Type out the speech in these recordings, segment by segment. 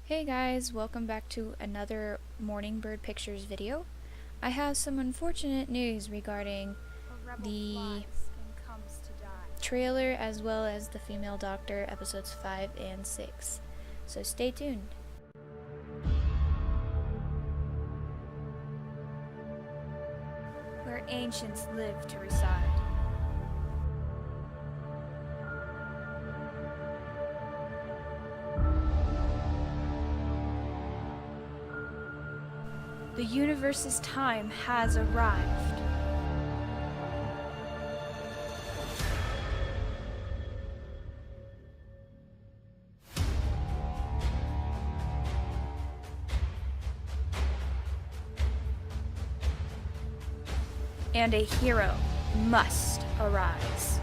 Hey guys, welcome back to another Morning Bird Pictures video. I have some unfortunate news regarding the trailer as well as the Female Doctor episodes 5 and 6. So stay tuned. Where ancients live to reside. The universe's time has arrived. And a hero must arise.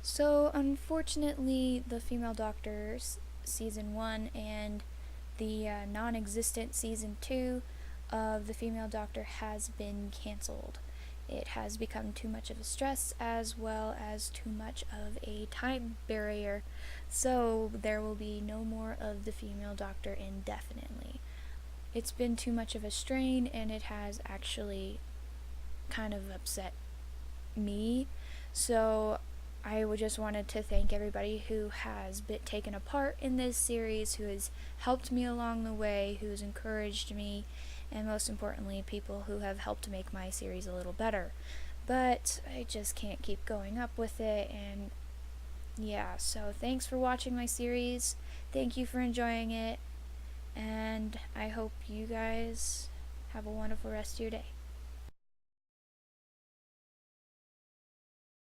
So, unfortunately, the Female Doctor's Season 1 and the non-existent Season 2 of the Female Doctor has been cancelled. It has become too much of a stress as well as too much of a time barrier, so there will be no more of the Female Doctor indefinitely. It's been too much of a strain, and it has actually kind of upset me, so I just wanted to thank everybody who has taken a part in this series, who has helped me along the way, who has encouraged me, and most importantly, people who have helped make my series a little better. But I just can't keep going up with it, and yeah, so thanks for watching my series. Thank you for enjoying it, and I hope you guys have a wonderful rest of your day.